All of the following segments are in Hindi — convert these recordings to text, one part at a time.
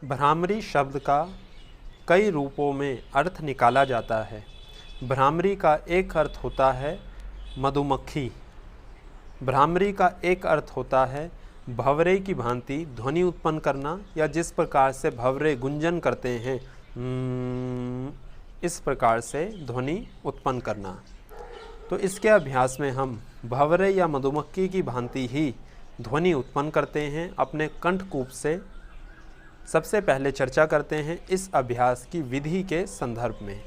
भ्रामरी शब्द का कई रूपों में अर्थ निकाला जाता है। भ्रामरी का एक अर्थ होता है मधुमक्खी। भ्रामरी का एक अर्थ होता है भंवरे की भांति ध्वनि उत्पन्न करना, या जिस प्रकार से भंवरे गुंजन करते हैं इस प्रकार से ध्वनि उत्पन्न करना। तो इसके अभ्यास में हम भंवरे या मधुमक्खी की भांति ही ध्वनि उत्पन्न करते हैं अपने कंठकूप से। सबसे पहले चर्चा करते हैं इस अभ्यास की विधि के संदर्भ में।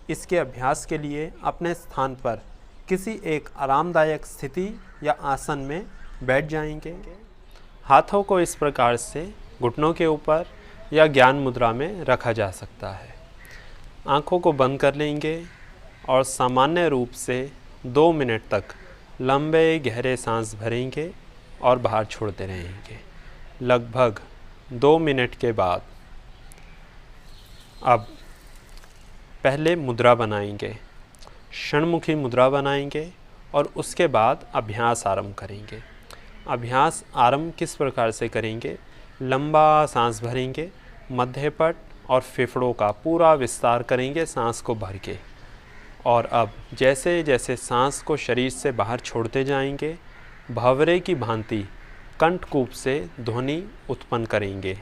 इसके अभ्यास के लिए अपने स्थान पर किसी एक आरामदायक स्थिति या आसन में बैठ जाएंगे। हाथों को इस प्रकार से घुटनों के ऊपर या ज्ञान मुद्रा में रखा जा सकता है। आँखों को बंद कर लेंगे और सामान्य रूप से 2 मिनट तक लंबे गहरे सांस भरेंगे और बाहर छोड़ते रहेंगे। लगभग 2 मिनट के बाद अब पहले मुद्रा बनाएंगे, षणमुखी मुद्रा बनाएंगे और उसके बाद अभ्यास आरंभ करेंगे। अभ्यास आरंभ किस प्रकार से करेंगे? लंबा सांस भरेंगे, मध्यपट और फेफड़ों का पूरा विस्तार करेंगे सांस को भर के। और अब जैसे जैसे सांस को शरीर से बाहर छोड़ते जाएंगे, भंवरे की भांति कंठकूप से ध्वनि उत्पन्न करेंगे।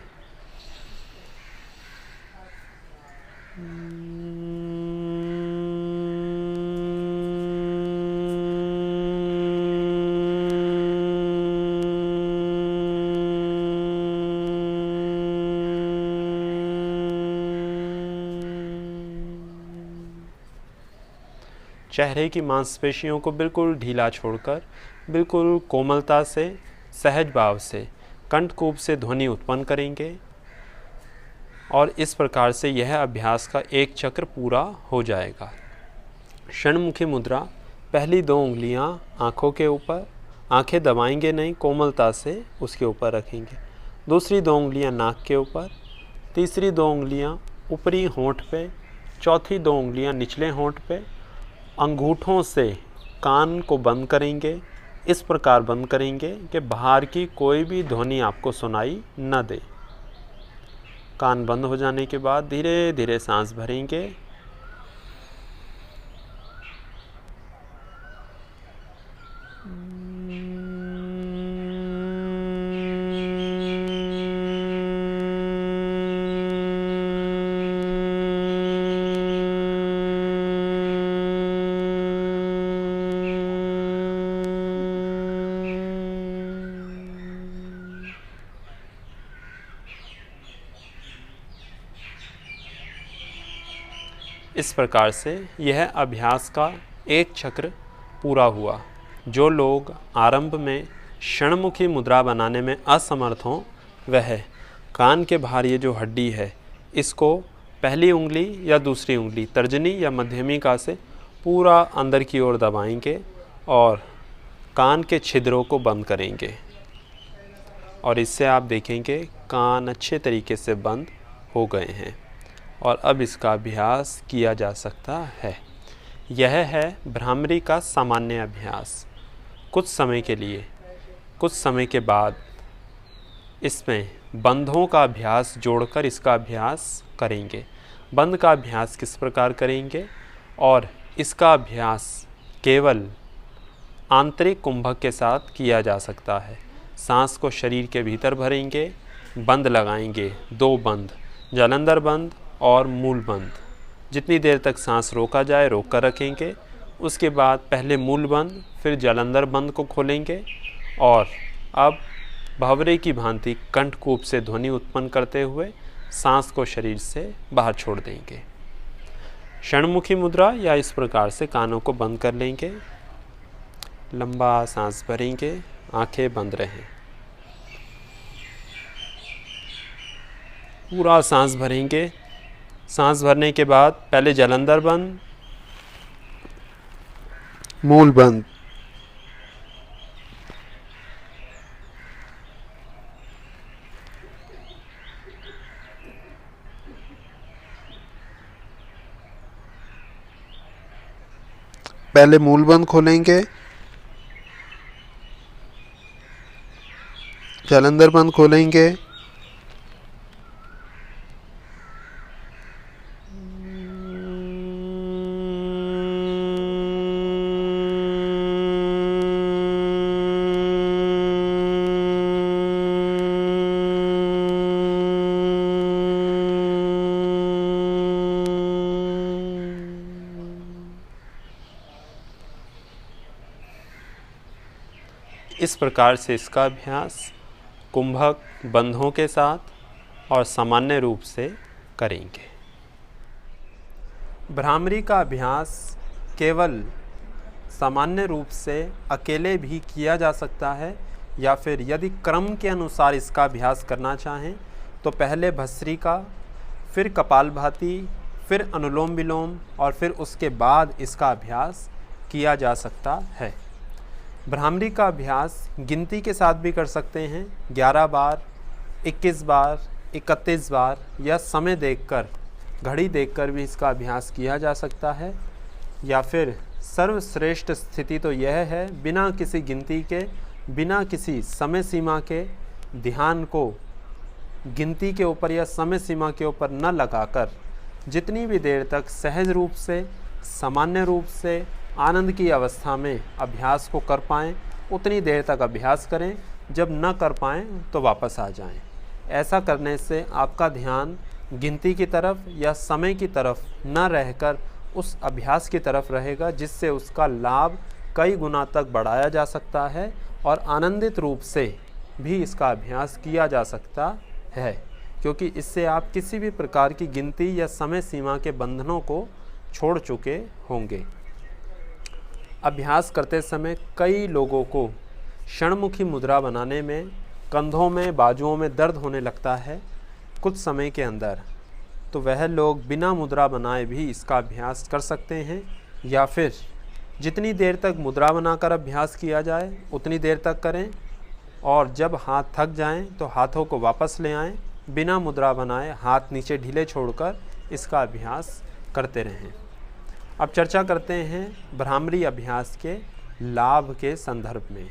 चेहरे की मांसपेशियों को बिल्कुल ढीला छोड़कर बिल्कुल कोमलता से, सहज भाव से कंठकूप से ध्वनि उत्पन्न करेंगे। और इस प्रकार से यह अभ्यास का एक चक्र पूरा हो जाएगा। षणमुखी मुद्रा, पहली 2 उंगलियां आँखों के ऊपर, आँखें दबाएंगे नहीं, कोमलता से उसके ऊपर रखेंगे। दूसरी 2 उंगलियां नाक के ऊपर, तीसरी 2 उंगलियां ऊपरी होंठ पे, चौथी 2 उंगलियां निचले होंठ पे। अंगूठों से कान को बंद करेंगे, इस प्रकार बंद करेंगे कि बाहर की कोई भी ध्वनि आपको सुनाई न दे। कान बंद हो जाने के बाद धीरे धीरे सांस भरेंगे। इस प्रकार से यह अभ्यास का एक चक्र पूरा हुआ। जो लोग आरंभ में षणमुखी मुद्रा बनाने में असमर्थ हों, वह कान के बाहर ये जो हड्डी है, इसको पहली उंगली या दूसरी उंगली, तर्जनी या मध्यमिका से पूरा अंदर की ओर दबाएंगे और कान के छिद्रों को बंद करेंगे। और इससे आप देखेंगे कान अच्छे तरीके से बंद हो गए हैं और अब इसका अभ्यास किया जा सकता है। यह है भ्रामरी का सामान्य अभ्यास। कुछ समय के लिए, कुछ समय के बाद इसमें बंधों का अभ्यास जोड़कर इसका अभ्यास करेंगे। बंध का अभ्यास किस प्रकार करेंगे और इसका अभ्यास केवल आंतरिक कुंभक के साथ किया जा सकता है। सांस को शरीर के भीतर भरेंगे, बंद लगाएंगे, 2 बंद, जालंधर बंद और मूल बंद। जितनी देर तक सांस रोका जाए रोक कर रखेंगे। उसके बाद पहले मूल बंद फिर जालंधर बंद को खोलेंगे और अब भंवरे की भांति कंठकूप से ध्वनि उत्पन्न करते हुए सांस को शरीर से बाहर छोड़ देंगे। षणमुखी मुद्रा या इस प्रकार से कानों को बंद कर लेंगे, लंबा सांस भरेंगे, आंखें बंद रहें। पूरा सांस भरेंगे। सांस भरने के बाद पहले जालंधर बंद, मूल बंद, पहले मूल बंद खोलेंगे, जालंधर बंद खोलेंगे, इस प्रकार से इसका अभ्यास कुंभक बंधों के साथ और सामान्य रूप से करेंगे। भ्रामरी का अभ्यास केवल सामान्य रूप से अकेले भी किया जा सकता है, या फिर यदि क्रम के अनुसार इसका अभ्यास करना चाहें तो पहले भस्त्रिका, फिर कपालभाति, फिर अनुलोम विलोम और फिर उसके बाद इसका अभ्यास किया जा सकता है। भ्रामरी का अभ्यास गिनती के साथ भी कर सकते हैं, 11 बार, 21 बार, 31 बार, या समय देखकर, घड़ी देखकर भी इसका अभ्यास किया जा सकता है। या फिर सर्वश्रेष्ठ स्थिति तो यह है, बिना किसी गिनती के, बिना किसी समय सीमा के, ध्यान को गिनती के ऊपर या समय सीमा के ऊपर न लगाकर जितनी भी देर तक सहज रूप से, सामान्य रूप से, आनंद की अवस्था में अभ्यास को कर पाएँ उतनी देर तक अभ्यास करें। जब न कर पाएँ तो वापस आ जाएं। ऐसा करने से आपका ध्यान गिनती की तरफ या समय की तरफ न रहकर उस अभ्यास की तरफ रहेगा, जिससे उसका लाभ कई गुना तक बढ़ाया जा सकता है और आनंदित रूप से भी इसका अभ्यास किया जा सकता है, क्योंकि इससे आप किसी भी प्रकार की गिनती या समय सीमा के बंधनों को छोड़ चुके होंगे। अभ्यास करते समय कई लोगों को क्षणमुखी मुद्रा बनाने में कंधों में, बाजुओं में दर्द होने लगता है कुछ समय के अंदर, तो वह लोग बिना मुद्रा बनाए भी इसका अभ्यास कर सकते हैं, या फिर जितनी देर तक मुद्रा बनाकर अभ्यास किया जाए उतनी देर तक करें, और जब हाथ थक जाएं तो हाथों को वापस ले आएं, बिना मुद्रा बनाए हाथ नीचे ढीले छोड़कर इसका अभ्यास करते रहें। अब चर्चा करते हैं भ्रामरी अभ्यास के लाभ के संदर्भ में।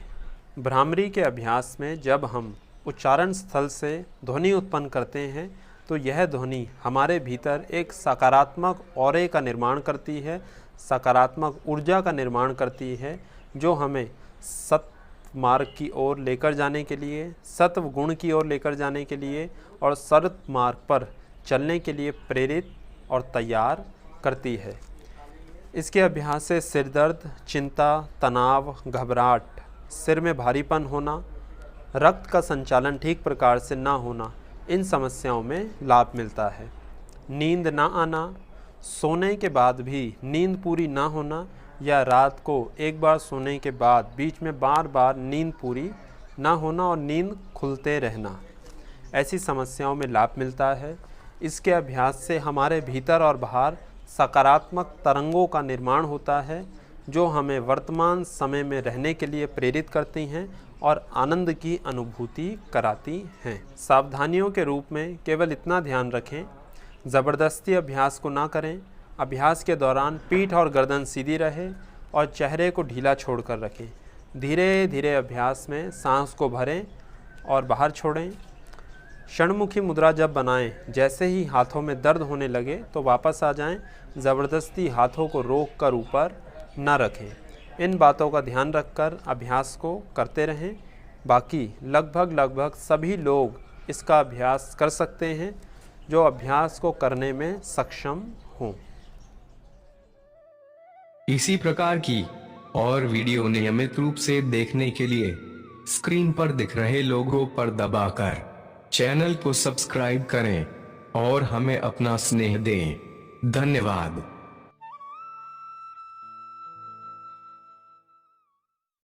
भ्रामरी के अभ्यास में जब हम उच्चारण स्थल से ध्वनि उत्पन्न करते हैं तो यह ध्वनि हमारे भीतर एक सकारात्मक ऑरे का निर्माण करती है, सकारात्मक ऊर्जा का निर्माण करती है, जो हमें सत्व मार्ग की ओर लेकर जाने के लिए, सत्व गुण की ओर लेकर जाने के लिए और सत्व मार्ग पर चलने के लिए प्रेरित और तैयार करती है। इसके अभ्यास से सिर दर्द, चिंता, तनाव, घबराहट, सिर में भारीपन होना, रक्त का संचालन ठीक प्रकार से ना होना, इन समस्याओं में लाभ मिलता है। नींद ना आना, सोने के बाद भी नींद पूरी ना होना, या रात को एक बार सोने के बाद बीच में बार बार नींद पूरी ना होना और नींद खुलते रहना, ऐसी समस्याओं में लाभ मिलता है। इसके अभ्यास से हमारे भीतर और बाहर सकारात्मक तरंगों का निर्माण होता है, जो हमें वर्तमान समय में रहने के लिए प्रेरित करती हैं और आनंद की अनुभूति कराती हैं। सावधानियों के रूप में केवल इतना ध्यान रखें, ज़बरदस्ती अभ्यास को ना करें। अभ्यास के दौरान पीठ और गर्दन सीधी रहे और चेहरे को ढीला छोड़कर रखें। धीरे धीरे अभ्यास में सांस को भरें और बाहर छोड़ें। क्षणमुखी मुद्रा जब बनाएं, जैसे ही हाथों में दर्द होने लगे तो वापस आ जाएं। ज़बरदस्ती हाथों को रोक कर ऊपर न रखें। इन बातों का ध्यान रखकर अभ्यास को करते रहें। बाकी लगभग सभी लोग इसका अभ्यास कर सकते हैं जो अभ्यास को करने में सक्षम हों। इसी प्रकार की और वीडियो नियमित रूप से देखने के लिए स्क्रीन पर दिख रहे लोगों पर दबाकर चैनल को सब्सक्राइब करें और हमें अपना स्नेह दें। धन्यवाद।